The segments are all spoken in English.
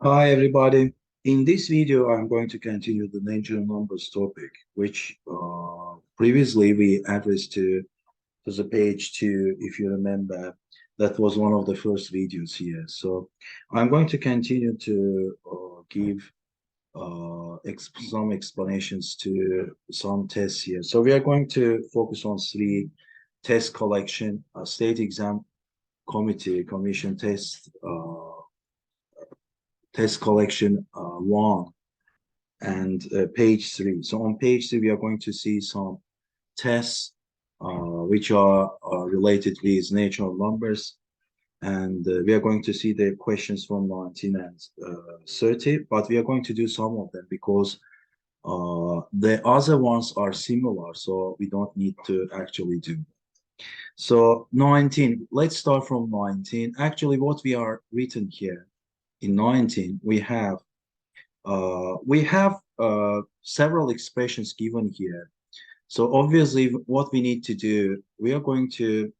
Hi everybody. In this video, I'm going to continue the natural numbers topic, which previously we addressed to the page 2, if you remember. That was one of the first videos here. So I'm going to continue to give some explanations to some tests here. So we are going to focus on 3 test collection, state exam commission test collection 1 and page 3. So on page 3, we are going to see some tests which are related with natural numbers. And we are going to see the questions from 19 and 30, but we are going to do some of them because the other ones are similar, so we don't need to actually do. So 19, let's start from 19. Actually, what we are written here in 19, we have several expressions given here. So obviously, what we need to do, we are going to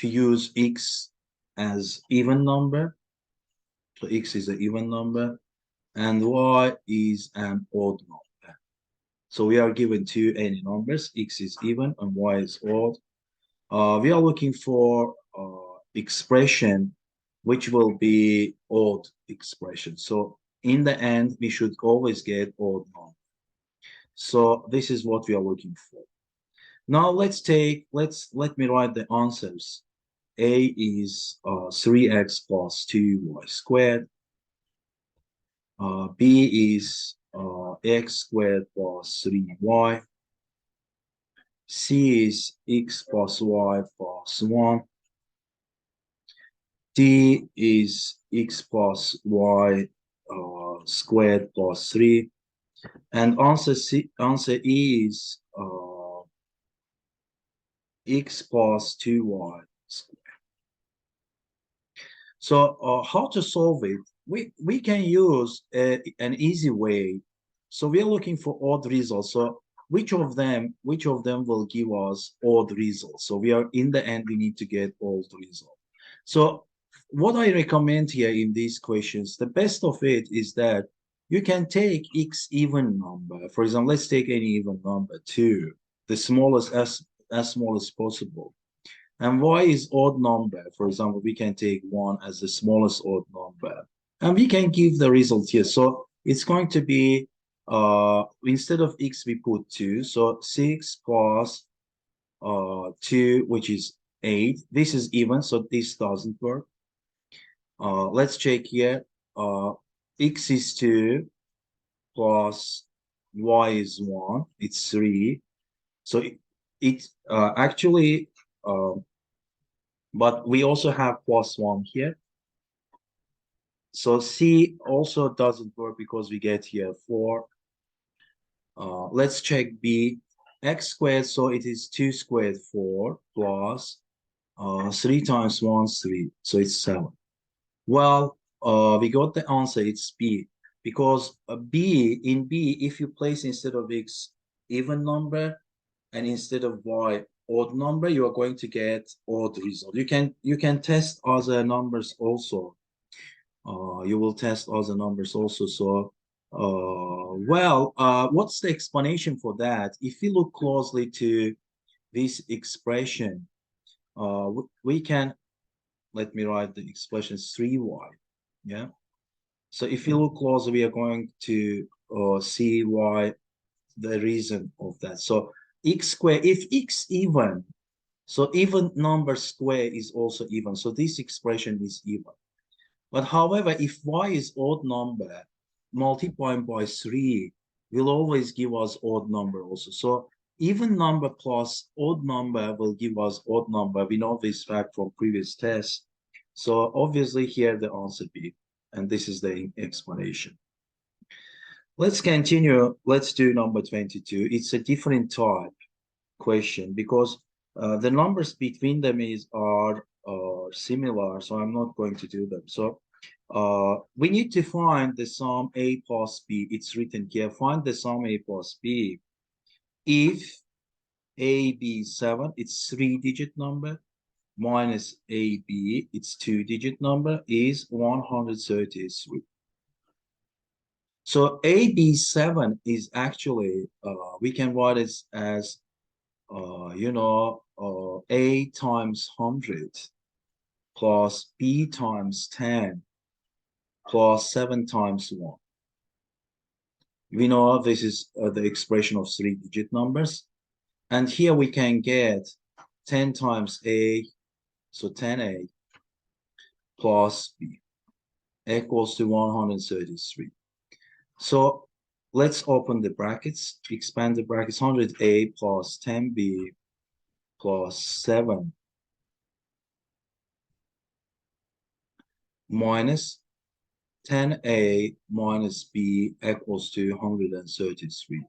use x as even number. So x is an even number, and y is an odd number. So we are given two any numbers. X is even and y is odd. We are looking for expression which will be odd expression. So in the end, we should always get odd number. So this is what we are looking for. Now let me write the answers. A is 3x plus 2y squared. B is x squared plus 3y. C is x plus y plus 1. D is x plus y squared plus 3. And answer E is x plus 2y squared. So how to solve it? We can use an easy way. So we are looking for odd results. So which of them will give us odd results? So we are in the end, we need to get odd result. So what I recommend here in these questions, the best of it is that you can take x even number. For example, let's take any even number 2, the smallest as small as possible. And y is odd number. For example, we can take 1 as the smallest odd number. And we can give the result here. So it's going to be, instead of x, we put 2. So 6 plus 2, which is 8. This is even, so this doesn't work. Let's check here. X is 2 plus y is 1. It's 3. So it actually, but we also have plus 1 here. So C also doesn't work because we get here 4. Let's check B. X squared, so it is 2 squared 4 plus 3 times 1 is 3. So it's 7. Well, we got the answer. It's B. Because in B, if you place instead of X even number and instead of Y odd number, you are going to get odd result. You can test other numbers also. You will test other numbers also. So, what's the explanation for that? If you look closely to this expression, we can, let me write the expression 3y. Yeah. So if you look closer, we are going to see why the reason of that. So x squared, if x even, so even number square is also even. So this expression is even. But however, if y is odd number, multiplying by 3 will always give us odd number also. So even number plus odd number will give us odd number. We know this fact from previous tests. So obviously here the answer B, and this is the explanation. Let's continue. Let's do number 22. It's a different type question because the numbers between them are similar, so I'm not going to do them. So we need to find the sum A plus B. It's written here. Find the sum A plus B. If A, B is 7, it's 3-digit number. minus AB, its two-digit number, is 133. So AB7 is actually, we can write it as, A times 100 plus B times 10 plus 7 times 1. We know this is the expression of three-digit numbers. And here we can get 10 times A, so 10A plus B equals to 133. So let's open the brackets, expand the brackets, 100A plus 10B plus 7 minus 10A minus B equals to 133.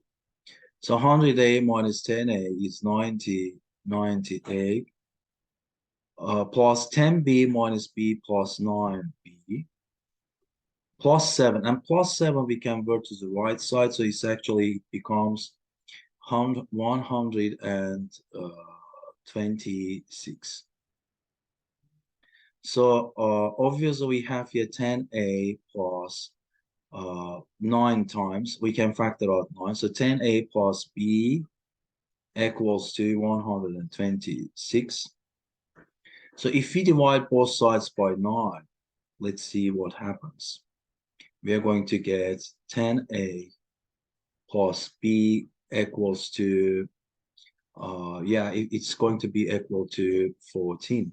So 100A minus 10A is 90A plus 10B minus B plus 9B plus 7. And plus 7 we convert to the right side, so it's actually becomes 126. So obviously we have here 10A plus 9 times. We can factor out 9. So 10A plus B equals to 126. So if we divide both sides by 9, let's see what happens. We are going to get 10A plus B equals to, it's going to be equal to 14.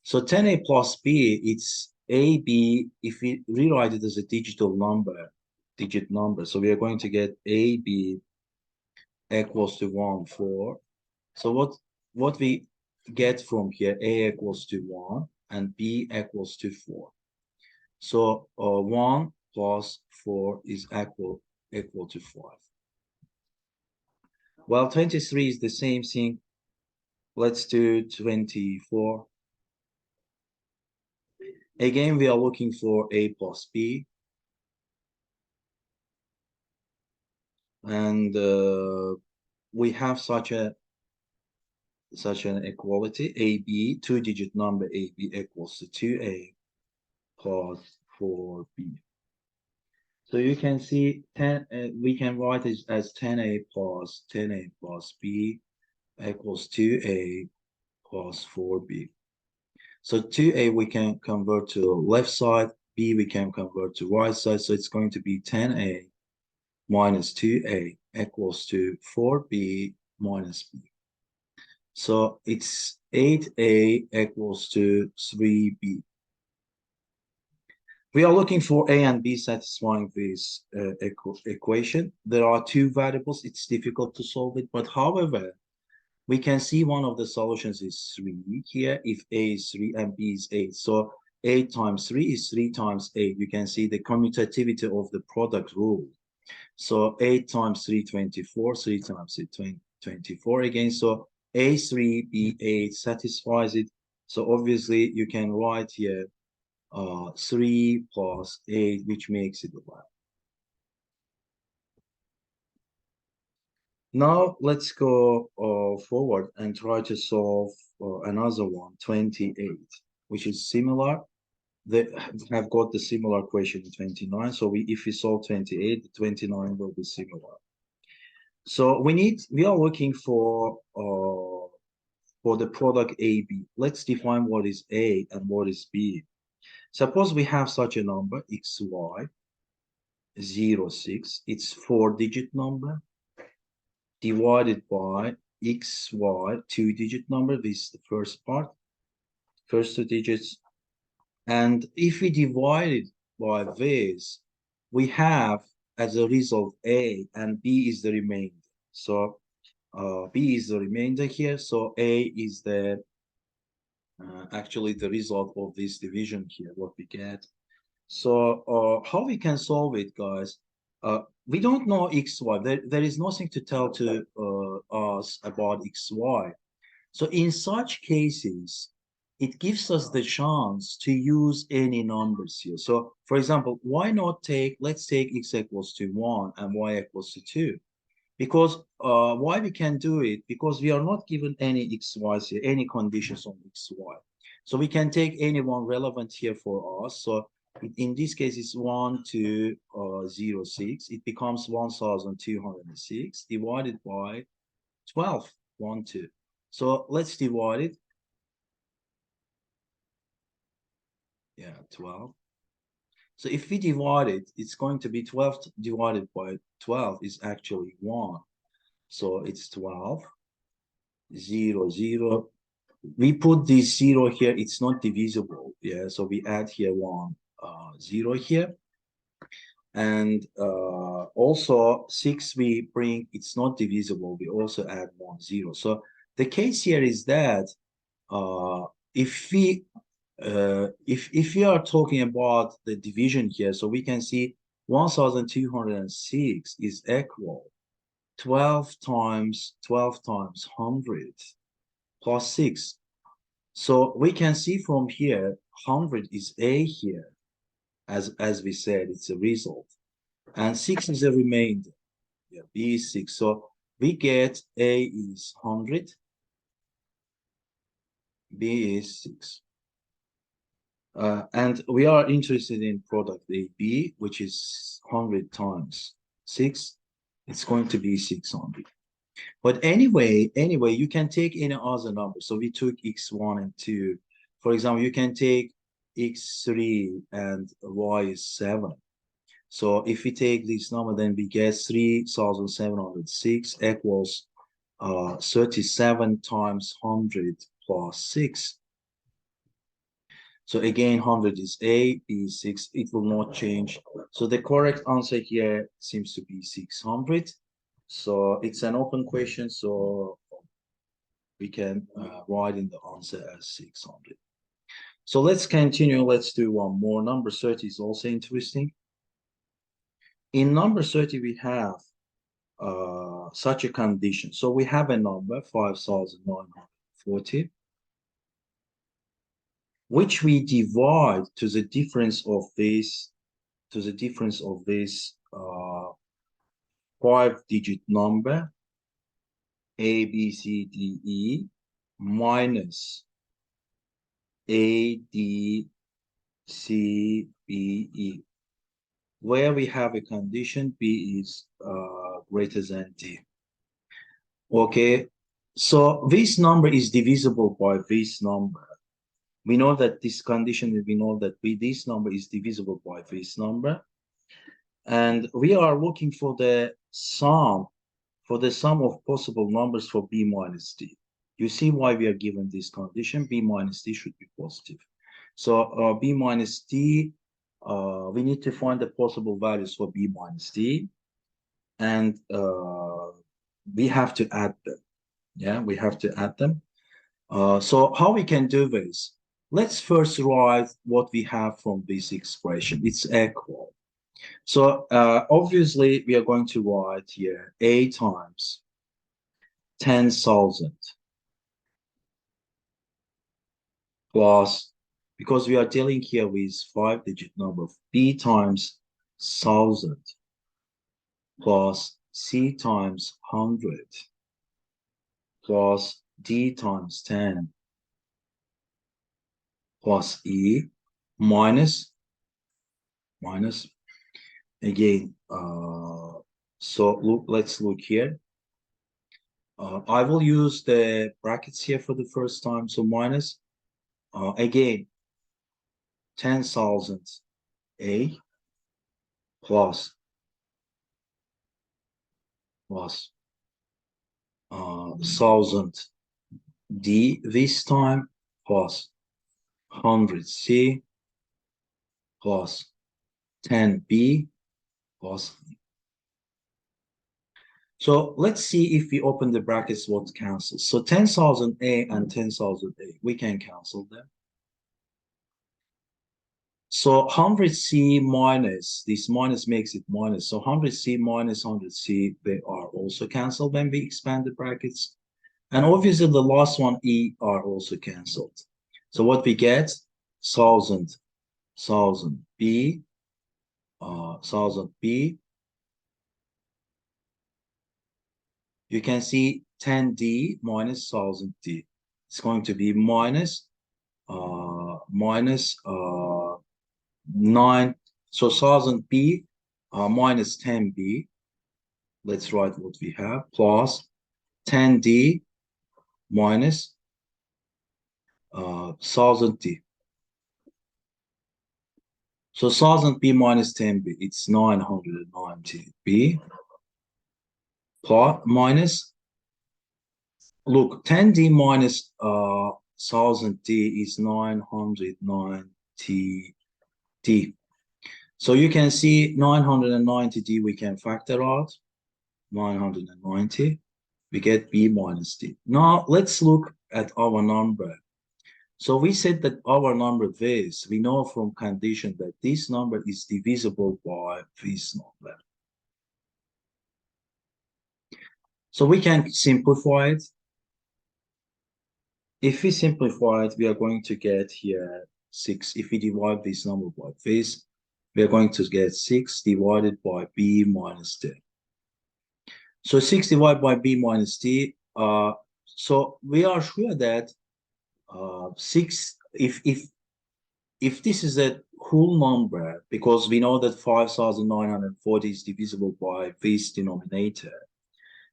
So 10A plus B, it's AB, if we rewrite it as a digit number. So we are going to get AB equals to 1, 4. So what we get from here, A equals to 1 and B equals to 4. So 1 plus 4 is equal to 5. Well, 23 is the same thing. Let's do 24. Again, we are looking for A plus B. And we have such an equality. AB, two-digit number AB equals to 2A plus 4B. So you can see 10. We can write it as 10A plus B equals 2A plus 4B. So 2A we can convert to left side, B we can convert to right side. So it's going to be 10A minus 2A equals to 4B minus B. So it's 8A equals to 3B. We are looking for A and B satisfying this equation. There are two variables. It's difficult to solve it, but however, we can see one of the solutions is 3 here if A is 3 and B is 8. So 8 times 3 is 3 times 8. You can see the commutativity of the product rule. So 8 times 3, 24, 3 times 3, 24 again. So A3, B8 satisfies it. So obviously you can write here 3 plus 8, which makes it 11. Now let's go forward and try to solve another one, 28, which is similar. They have got the similar question in 29. So if we solve 28, the 29 will be similar. So we are looking for the product AB. Let's define what is A and what is B. Suppose we have such a number, XY 06. It's 4-digit number divided by XY, two-digit number. This is the first part, first 2 digits. And if we divide it by this, we have as a result A, and B is the remainder. So B is the remainder here. So A is the actually the result of this division here, what we get. So how we can solve it, guys? We don't know XY. There is nothing to tell to us about XY. So in such cases, it gives us the chance to use any numbers here. So for example, why not let's take X equals to 1 and Y equals to 2. Because why we can do it? Because we are not given any xy's here, any conditions on xy. So we can take any one relevant here for us. So in this case, it's 1206. It becomes 1206 divided by 12. 1, 2. So let's divide it. Yeah, 12. So if we divide it, it's going to be 12 divided by 12 is actually 1. So it's 12, 0, 0. We put this 0 here, it's not divisible. Yeah, so we add here 1, 0 here. And also 6 we bring, it's not divisible. We also add 1, 0. So the case here is that if we are talking about the division here, so we can see 1206 is equal 12 times 100 plus 6. So we can see from here 100 is A here, as we said, it's a result, and 6 is a remainder. Yeah, B is 6. So we get A is 100, B is 6. And we are interested in product AB, which is 100 times 6. It's going to be 600. But anyway, you can take any other number. So we took x1 and 2. For example, you can take x3 and y is 7. So if we take this number, then we get 3,706 equals 37 times 100 plus 6. So again, 100 is A, B is 6. It will not change. So the correct answer here seems to be 600. So it's an open question, so we can write in the answer as 600. So let's continue. Let's do one more. Number 30 is also interesting. In number 30, we have such a condition. So we have a number, 5,940. Which we divide to the difference of this, 5-digit number A, B, C, D, E minus A, D, C, B, E, where we have a condition B is greater than D. Okay, so this number is divisible by this number. We know that this condition, we know that this number is divisible by this number. And we are looking for the sum of possible numbers for B minus D. You see why we are given this condition. B minus D should be positive. So B minus D, we need to find the possible values for B minus D. And we have to add them. Yeah, we have to add them. So how we can do this? Let's first write what we have from this expression. It's equal. So obviously we are going to write here A times 10,000 plus, because we are dealing here with 5-digit number, B times 1,000 plus C times 100 plus D times 10 plus E minus again. So let's look here. I will use the brackets here for the first time. So minus again 10,000 A plus 1,000 D this time plus 100 C plus 10 B plus E. So let's see if we open the brackets what cancels. So 10,000 A and 10,000 A, we can cancel them. So 100C minus, this minus makes it minus. So 100C minus 100C, they are also canceled when we expand the brackets. And obviously the last one, E, are also canceled. So what we get, 1,000 B, 1,000 B you can see 10D minus 1000D. It's going to be minus 9. So 1000B minus 10B. Let's write what we have, plus 10D minus 1000D. So 1000B minus 10B, it's 990B. Plus minus, look, 10D minus 1000D is 990D. So you can see 990D we can factor out. 990, we get B minus D. Now let's look at our number. So we said that our number this, we know from condition that this number is divisible by this number. So we can simplify it. If we simplify it, we are going to get here 6. If we divide this number by this, we are going to get 6 divided by B minus D. So 6 divided by B minus D. So we are sure that 6, if this is a whole number, because we know that 5940 is divisible by this denominator,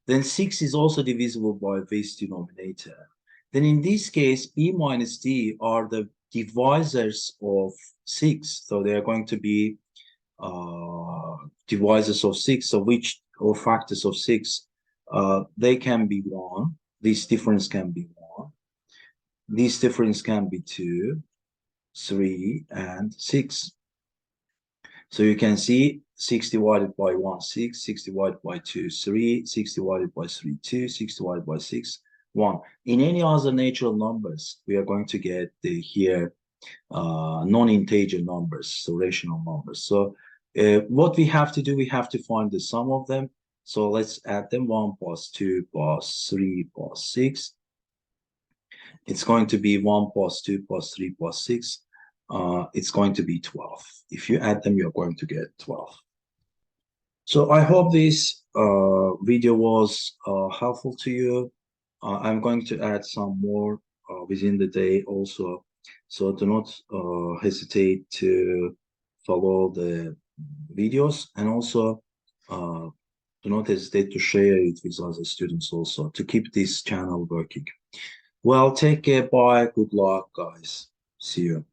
then 6 is also divisible by this denominator. Then in this case, B minus D are the divisors of 6. So they are going to be divisors of 6, so which, or factors of 6, they can be 1. This difference can be 1. This difference can be 2, 3, and 6. So you can see 6 divided by 1, 6, 6 divided by 2, 3, 6 divided by 3, 2, 6 divided by 6, 1. In any other natural numbers, we are going to get the here non-integer numbers, so rational numbers. So what we have to do, we have to find the sum of them. So let's add them. 1 plus 2 plus 3 plus 6. It's going to be 1 plus 2 plus 3 plus 6. It's going to be 12. If you add them, you're going to get 12. So I hope this video was helpful to you. I'm going to add some more within the day also. So do not hesitate to follow the videos, and also do not hesitate to share it with other students also to keep this channel working. Well, take care. Bye. Good luck, guys. See you.